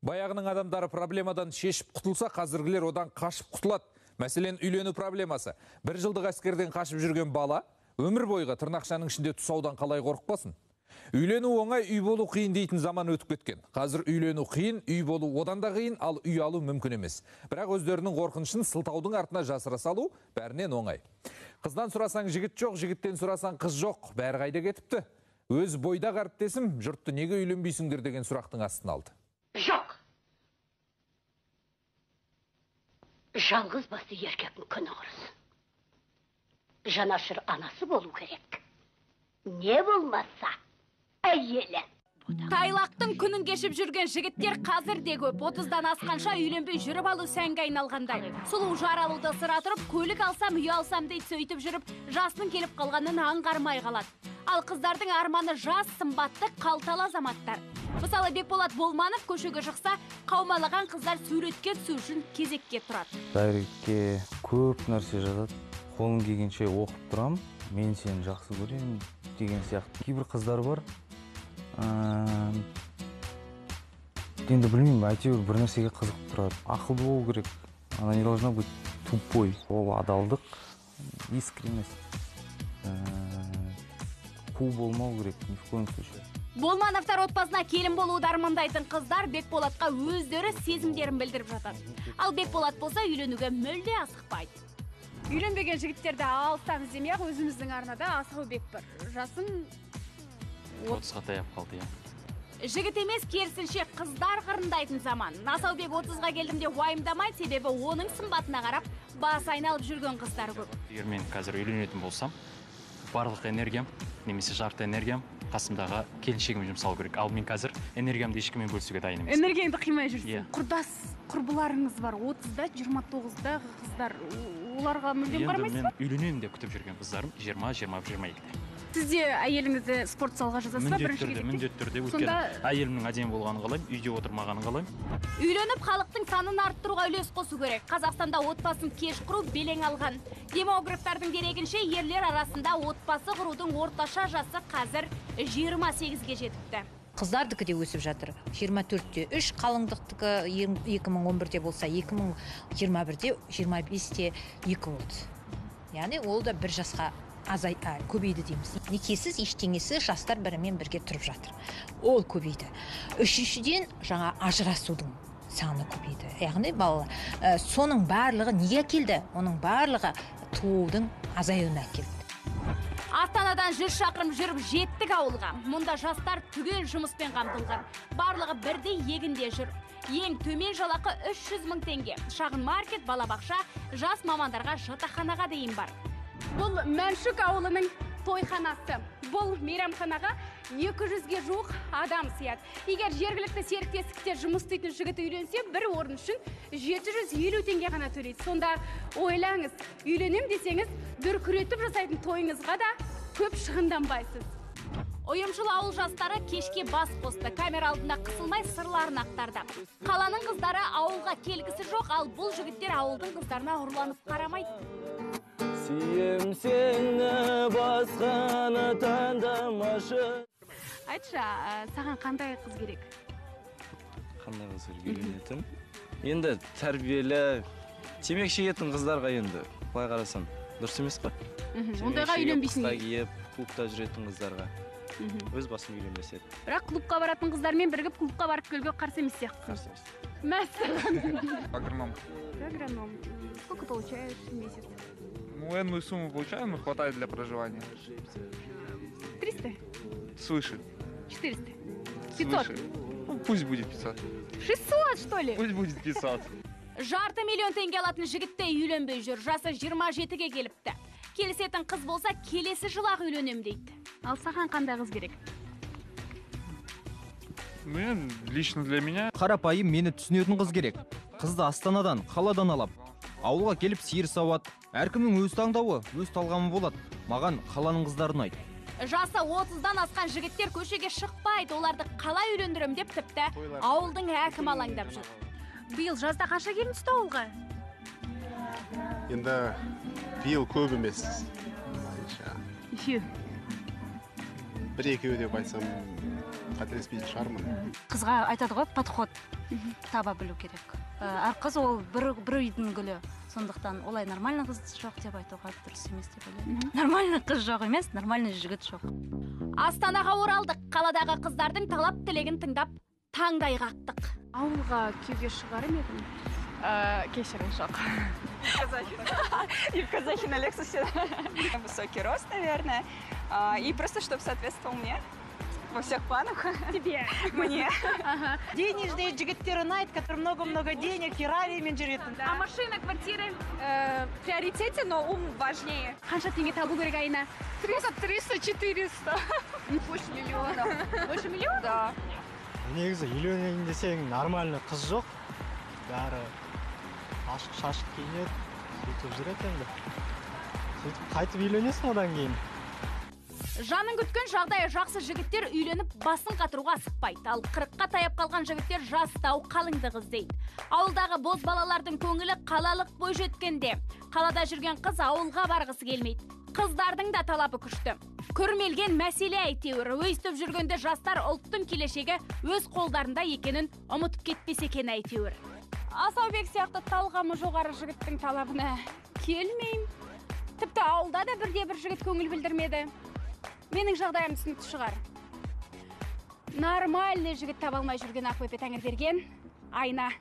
Баяғының адамдары проблемадан шешіп құтылса, қазіргілер одан қашып құтылады. Мәселен, үйлену проблемасы. Бір жылдық әскерден қашып жүрген бала, өмір бойға тырнақшаның ішінде тұсаудан қалай қорықпасын? Үйлену оңай, үй болу қиын дейтін заман өтіп кеткен. Қазір үйлену қиын, үй болу одан да қиын, ал үй алу мүмкін емес. Бірақ өздерінің қорқынышын сылтаудың артына жасыра салу бәрінен оңай. Қыздан сұрасаң жігіт жоқ, жігіттен сұрасаң қыз жоқ, бәрі қайда кетіпті? Өз бойда әріптесім жұртты неге үйленбейсіңдер деген сұрақтың астын алды. Жоқ. Жалғыз басы еркектің күні құрысын. Жанашыр анасы болу керек. Не болмаса, әйелі. Тайлақтың күнін кешіп жүрген жігіттер қазір де көп. 30-дан асқанша үйленбей жүріп алу сәнге айналғандай. Сұлу жар алуды сыра тұрып, көлік алсам, үй алсам дейді сөйтіп жүріп, жасының келіп қалғанын аңғармай қалады. Ал қыздардың арманы жас, сымбатты, қалталы азаматтар. Мысалы, Бекболат Болманов көшеге шықса, қаумалаған қыздар суретке түсу үшін кезекке тұрады. Дайрекке көп нәрсе жазады. Қолым келгенше оқып тұрам, мен сені жақсы көремін деген сияқты. Кейбір қыздар бар. Енді білмеймін, әйтеуір бір нәрсеге қызығып тұрады. Ақылды болу керек. Она не должна быть тупой. Ол адалдық, искренность. Қу болмау керек, ни в коем случае. Болмановтар отбасына келін болуды армандайтын қыздар Бекболатқа өздері сезімдерін білдіріп жатады. Ал Бекболат болса үйленуге мүлде асықпайды. Үйленбеген жігіттерді алыстан іздемей-ақ өзіміздің арнада Асаубек бар. Жасым 30-ға таяп қалды, я. Жігіт емес, керісінше қыздар қырындайтын заман. Асаубек 30-ға келдімде уайымдамайды, себебі оның сымбатына қарап бас айналып жүрген қыздар көп. Егер мен қазір үйленетін болсам, барлық энергиям, немесе жарты энергиям қасымдағы келіншегіме жұмсау керек. Ал мен қазір энергиямды ешкіммен бөлісуге дайын емес. Энергияңды қимай жүрсің. Құрдас, құрбыларыңыз бар, 30-да, 29-да қыздар. Оларға мүлдем қарамайсыз ба? Мен үйленемін деп күтіп жүрген қыздарым 20-22-де. Сізде әйеліңізді спорт залға жазасыз ба бірінші кезекте? Міндетті түрде, өйткені әйелімнің әдемі болғанын қалаймын, үйде отырмағанын қалаймын. Үйленіп, халықтың санын арттыруға үлес қосу керек. Қазақстанда отбасын кеш құру белең алған. Демографтардың дерегінше, ерлер арасында отбасы құрудың орташа жасы қазір 28-ге жетіпті. Қыздардікі де өсіп жатыр. 24-те 3, қалыңдықтікі 2011-де болса 2021-де 25-те 2 болды. Яғни ол да бір жасқа көбейді дейміз. Некесіз ештеңесі жастар бірімен бірге тұрып жатыр. Ол көбейді. Үшіншіден жаңа ажырасудың саны көбейді. Яғни соның барлығы неге келді? Оның барлығы туудың азаюына келді. Астанадан 100 шақырым жүріп жеттік ауылға. Мұнда жастар түгел жұмыспен қамтылған. Барлығы бірдей егінде жүр. Ең төмен жалақы 300 мың теңге. Шағын маркет, балабақша, жас мамандарға жатақханаға дейін бар. Бұл Мәншүк ауылының тойханасы. Бұл мейрамханаға 200-ге жуық адам сияды. Егер жергілікті серіктестікте жұмыс істейтін жігіт үйленсе, бір орын үшін 750 теңге ғана төлейді. Сонда ойлаңыз, үйленем десеңіз, дүркіретіп жасайтын тойыңызға да көп шығынданбайсыз. Ойымшыл ауыл жастары кешке бас қосты. Камера алдында қысылмай сырларын ақтарды. Қаланың қыздары ауылға келгісі жоқ, ал бұл жігіттер ауылдың қыздарына ұрланып қарамайды. Сүйем сені басқаны таңдамашы. Айтшы, саған қандай қыз керек? Қандай қыз үйленетін? Енді тәрбиелі, темекі шегетін қыздарға енді былай қарасам дұрыс емес пе? Ондайға үйленбейсің. Қысқа киіп, клубта жүретін қыздарға өз басым үйленбес еді. Бірақ клубқа баратын қыздармен бірігіп клубқа барып келуге қарсы емес сияқтысың. Мәселен. Агроном. Агроном. Сколько получаешь в месяц? Ну, энную сумму получаем, но хватает для проживания. 300? Свыше. 400? 500? Свыше. Ну, пусть будет 500. 600, что ли? Пусть будет 500. Жарты миллион теңге алатын жігітте үйленбей жүр. Жасы 27-ге келіпті. Келісетін қыз болса, келесі жылақ үйленем дейді. Ал саған қандай қыз керек? Мен, лично для меня. Қарапайым мені түсінетін қыз керек. Қызды Астанадан, қаладан алап. Ауылға келіп сиыр сауат. Әркімнің өз таңдауы, өз талғамы болады. Маған қаланың қыздарын айт. Жасы 30-дан асқан жігіттер көшеге шықпайды. Оларды қалай үйлендірем деп тіпті ауылдың әкімі алаңдап жүр. Биыл жазда қанша келін түсті ауылға? Енді биыл көп емес. Үшеу. Бір екеу деп айтсам қателеспейтін шығармын. Қызға айтады ғой, подход таба білу керек. Әр қыз ол бір үйдің гүлі. Сондықтан олай нормальный қыз жоқ деп айтуға дұрыс емес деп ойлаймын. Нормальный қыз жоқ емес, нормальный жігіт жоқ. Астанаға оралдық. Қаладағы қыздардың талап тілегін тыңдап, таңдай қақтық. Ауылға күйеуге шығарым едім. Кешірім жоқ. И в Казахе на Лексусе. Высокий рост, наверное. И просто, чтобы соответствовал мне. Во всех планах. Тебе. Мне. Денежные жігіттер ұнайды, который много-много денег, Ферраримен жүретін. А машина, квартиры? В приоритете, но ум важнее. Қанша теңге табу керек айына? 300-400. Больше миллиона. Больше миллиона? Да. Негізі үйленейін десең нормальный қыз жоқ. Бәрі ашық шашық киінеді, сөйтіп жүреді енді. Сөйтіп қайтып үйленесің одан кейін. Жанын күткен жағдайы жақсы жігіттер үйленіп басын қатыруға асықпайды. Ал 40-қа таяп қалған жігіттер жастау қалыңдық іздейді. Ауылдағы боз балалардың көңілі қалалық бой жеткенде. Қалада жүрген қыз ауылға барғысы келмейді. Қыздардың да талабы күшті. Көрмелген мәселе әйтеуір. Өйстіп жүргенде жастар ұлттың келешегі өз қолдарында екенін ұмытып кетпесе екен әйтеуір. Асаубек сияқты талғамы жоғары жігіттің талабына келмеймін. Тіпті ауылда да бірде-бір жігіт көңіл білдірмеді. Менің жағдайым түсінікті шығар. Нормальный жігіт таба алмай жүрген Ақбөпе Тәңірберген, Айна